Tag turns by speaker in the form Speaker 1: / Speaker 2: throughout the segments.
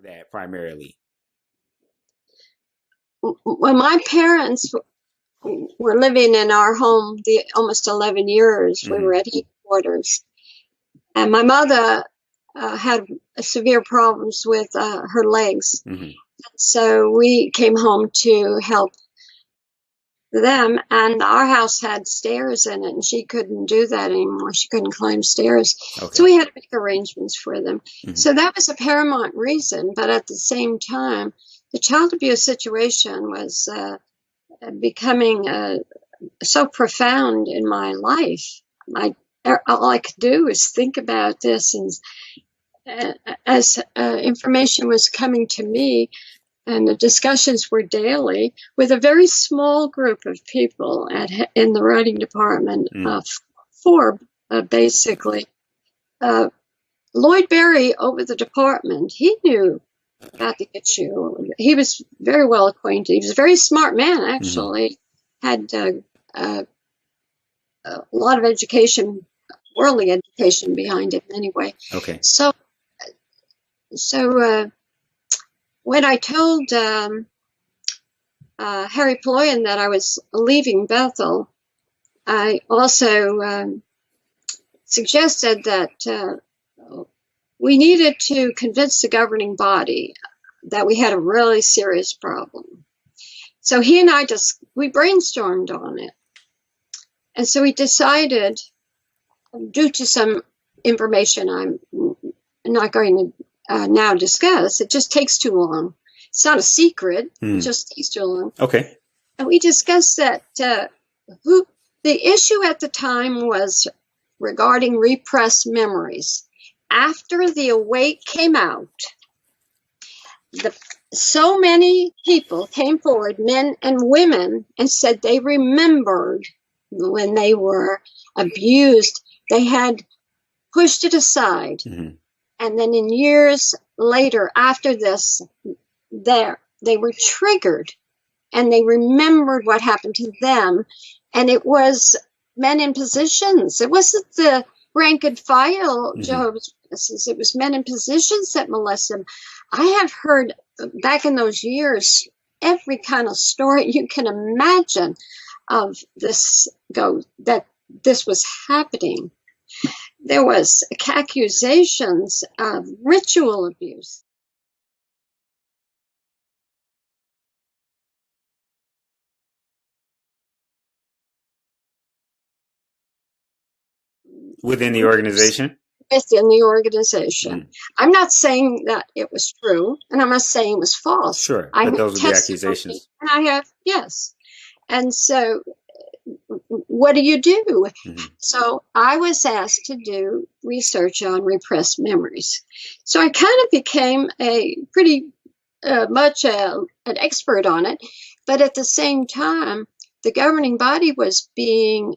Speaker 1: that primarily?
Speaker 2: When my parents were living in our home the almost 11 years, we were at headquarters. And my mother had severe problems with her legs. So we came home to help them, and our house had stairs in it, and she couldn't do that anymore. She couldn't climb stairs. So we had to make arrangements for them. So that was a paramount reason. But at the same time, the child abuse situation was becoming so profound in my life. All I could do was think about this, and as information was coming to me, and the discussions were daily with a very small group of people in the writing department, four basically. Lloyd Berry over the department, he knew about the issue. He was very well acquainted. He was a very smart man, actually. Had a lot of education, worldly education behind him anyway. So when I told Harry Ployan that I was leaving Bethel, I also suggested that we needed to convince the governing body that we had a really serious problem. So he and I we brainstormed on it. And so we decided, due to some information I'm not going to now discuss, it just takes too long. It's not a secret. It just takes too long. And we discussed that the issue at the time was regarding repressed memories. After The Awake came out, so many people came forward, men and women, and said they remembered when they were abused. They had pushed it aside. And then in years later, after this, they were triggered, and they remembered what happened to them. And it was men in positions. It wasn't the rank and file Jehovah's Witnesses. It was men in positions that molested them. I have heard back in those years every kind of story you can imagine of this, that this was happening. There was accusations of ritual abuse.
Speaker 1: Within the organization?
Speaker 2: Within the organization. I'm not saying that it was true, and I'm not saying it was false.
Speaker 1: Sure, but those are the accusations.
Speaker 2: And I have, yes. And so what do you do? So I was asked to do research on repressed memories. So I kind of became a pretty much an expert on it. But at the same time, the governing body was being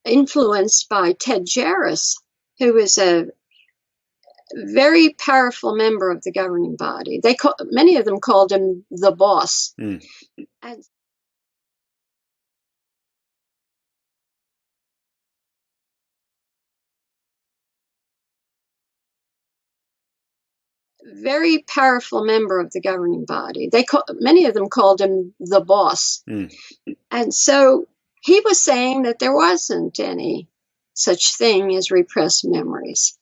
Speaker 2: influenced by Ted Jaracz, who was a very powerful member of the governing body. Many of them called him the boss. And very powerful member of the governing body. Many of them called him the boss. And so he was saying that there wasn't any such thing as repressed memories.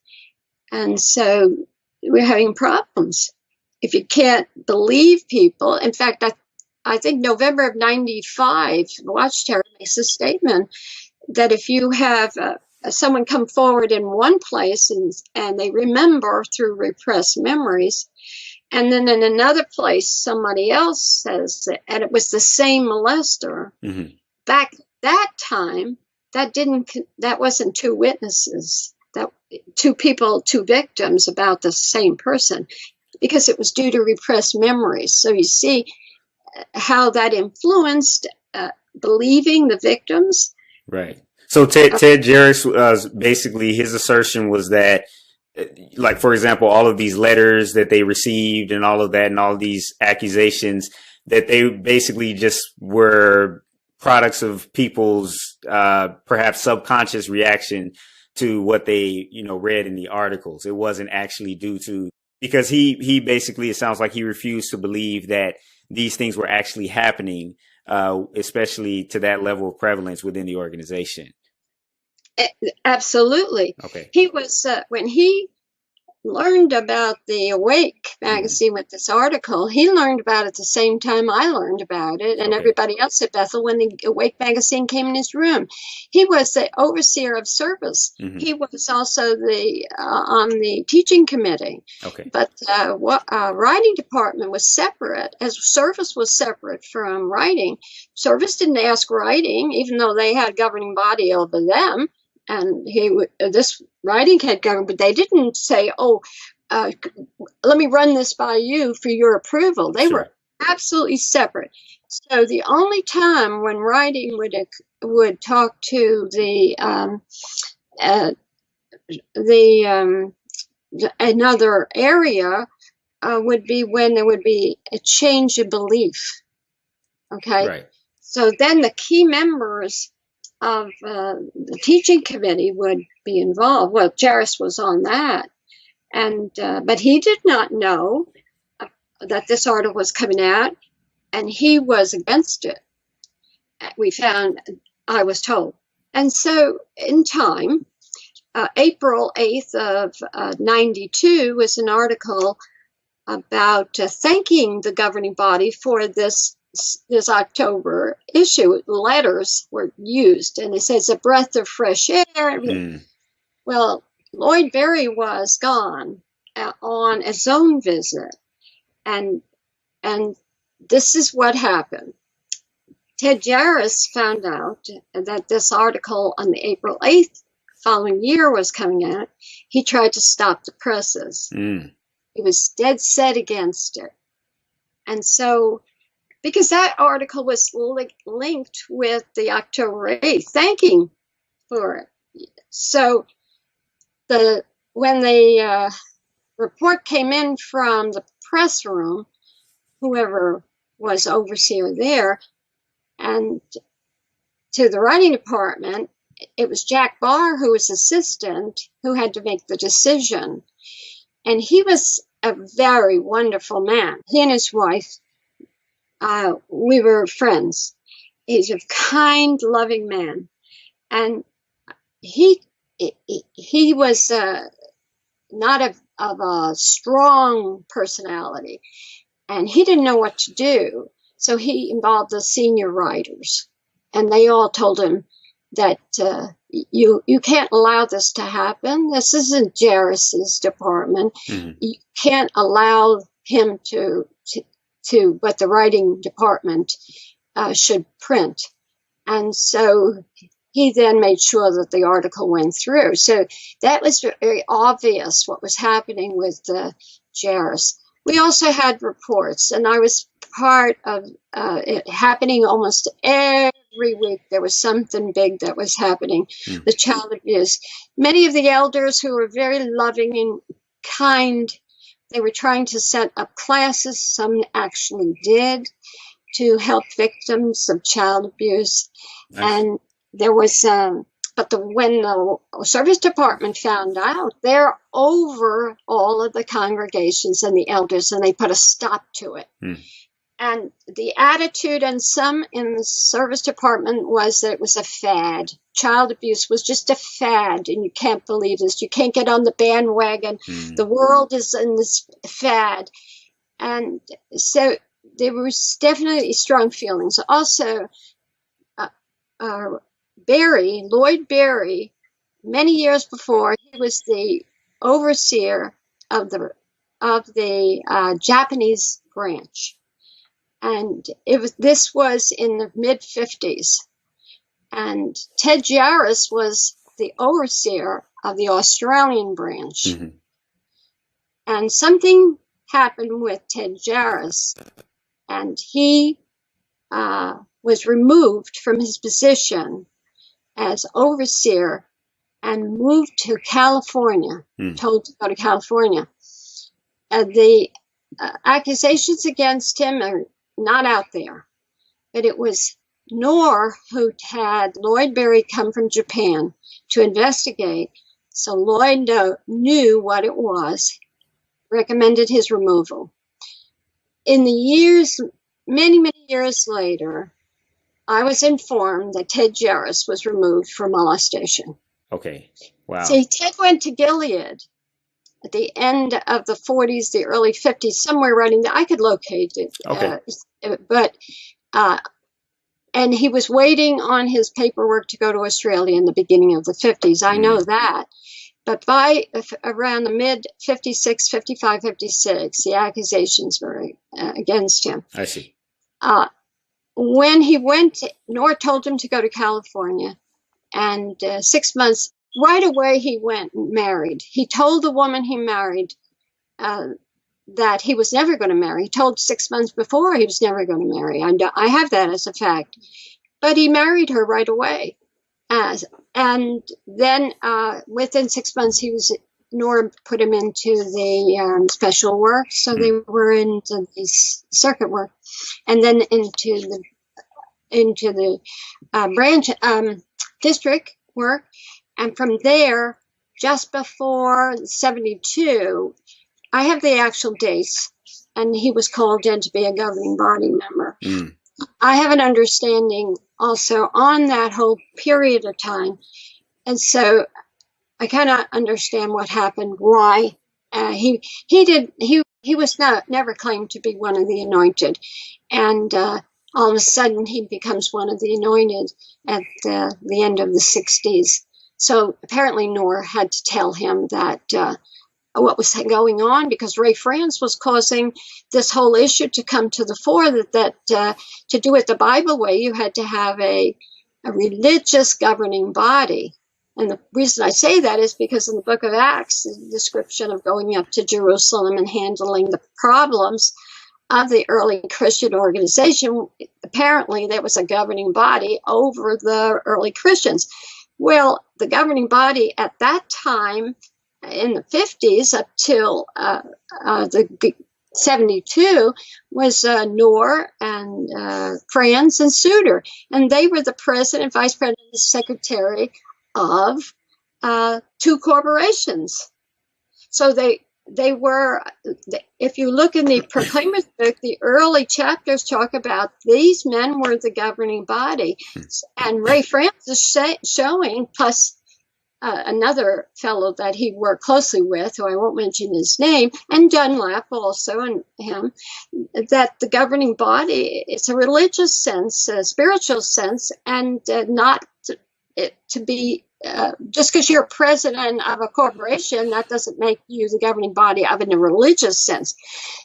Speaker 2: And so we're having problems. If you can't believe people, in fact, I think November of 95, Watchtower makes a statement that if you have someone come forward in one place and they remember through repressed memories, and then in another place somebody else says that, and it was the same molester, back that time, that wasn't two witnesses, that two victims about the same person, because it was due to repressed memories. So you see how that influenced believing the victims.
Speaker 1: Right. So Ted Jaracz, basically his assertion was that, like, for example, all of these letters that they received and all of that and all of these accusations, that they basically just were products of people's perhaps subconscious reaction to what they, read in the articles. It wasn't actually due to because he basically, it sounds like he refused to believe that these things were actually happening, especially to that level of prevalence within the organization.
Speaker 2: Absolutely.
Speaker 1: Okay.
Speaker 2: He was, when he learned about the Awake magazine with this article, he learned about it the same time I learned about it, and everybody else at Bethel, when the Awake magazine came in his room. He was the overseer of service. He was also the on the teaching committee. But writing department was separate, as service was separate from writing. Service didn't ask writing, even though they had a governing body over them. And this writing had governed, but they didn't say, "Oh, let me run this by you for your approval." They were absolutely separate. So the only time when writing would talk to another area would be when there would be a change of belief. Okay,
Speaker 1: right.
Speaker 2: So then the key members of the teaching committee would be involved. Well, Jaracz was on that, and but he did not know that this article was coming out, and he was against it. I was told. And so in time, April 8th of 92 was an article about thanking the governing body for this October issue. Letters were used, and it says a breath of fresh air. Well, Lloyd Berry was gone on a zone visit, and this is what happened. Ted Jaracz found out that this article on the April 8th following year was coming out. He tried to stop the presses. He was dead set against it, and so, because that article was linked with the October 8th, thanking for it. So when the report came in from the press room, whoever was overseer there, and to the writing department, it was Jack Barr, who was assistant, who had to make the decision. And he was a very wonderful man. He and his wife, we were friends. He's a kind, loving man. And he was not of a strong personality. And he didn't know what to do. So he involved the senior writers. And they all told him that you can't allow this to happen. This isn't Jaracz's department. You can't allow him to what the writing department should print. And so he then made sure that the article went through. So that was very obvious what was happening with Jaracz. We also had reports, and I was part of it happening almost every week. There was something big that was happening. The child abuse. Many of the elders who were very loving and kind, they were trying to set up classes. Some actually did, to help victims of child abuse. Nice. And there was, when the service department found out, they're over all of the congregations and the elders, and they put a stop to it. And the attitude and some in the service department was that it was a fad. Child abuse was just a fad, and you can't believe this. You can't get on the bandwagon. The world is in this fad. And so there was definitely strong feelings. Also, Lloyd Berry, many years before, he was the overseer of the Japanese branch. And this was in the mid-50s. And Ted Jaracz was the overseer of the Australian branch. And something happened with Ted Jaracz, and he was removed from his position as overseer and moved to California, told to go to California. The accusations against him are not out there, but it was Knorr who had Lloyd Berry come from Japan to investigate. So Lloyd knew what it was, recommended his removal. In the years, many, many years later, I was informed that Ted Jaracz was removed for molestation.
Speaker 1: Okay. Wow.
Speaker 2: See, Ted went to Gilead at the end of the 40s, the early 50s, somewhere right in there. I could locate it.
Speaker 1: Okay.
Speaker 2: And he was waiting on his paperwork to go to Australia in the beginning of the 50s. I know that. But by around the mid 56, 55, 56, the accusations were against him.
Speaker 1: I see.
Speaker 2: When he went, Nora told him to go to California. And 6 months, right away, he went and married. He told the woman he married that he was never going to marry. He told 6 months before he was never going to marry. I have that as a fact. But he married her right away. And then within 6 months, Nora put him into the special work. So they were into the circuit work. And then into the branch district work. And from there, just before 72, I have the actual dates, and he was called in to be a governing body member. I have an understanding also on that whole period of time. And so I kind of understand what happened, why he was never claimed to be one of the anointed. And all of a sudden he becomes one of the anointed at the end of the 60s. So apparently Nora had to tell him that what was going on, because Ray France was causing this whole issue to come to the fore, that to do it the Bible way, you had to have a religious governing body. And the reason I say that is because in the book of Acts, the description of going up to Jerusalem and handling the problems of the early Christian organization, apparently there was a governing body over the early Christians. Well, the governing body at that time, in the 50s up till the 72, was Noor and Franz and Suter. And they were the president, vice president, and secretary of two corporations. So they were, if you look in the Proclaimer's book, the early chapters talk about these men were the governing body. And Ray France is showing, plus another fellow that he worked closely with, who I won't mention his name, and Dunlap also, and him, that the governing body, it's a religious sense, a spiritual sense, and not to be, just because you're president of a corporation, that doesn't make you the governing body of in a religious sense.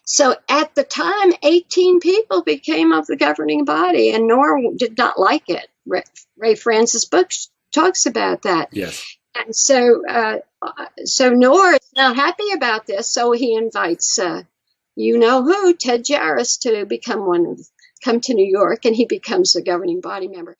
Speaker 2: So at the time, 18 people became of the governing body, and Nora did not like it. Ray France's book talks about that.
Speaker 1: Yes.
Speaker 2: And so Nora is not happy about this, so he invites, Ted Jaracz, to come to New York, and he becomes a governing body member.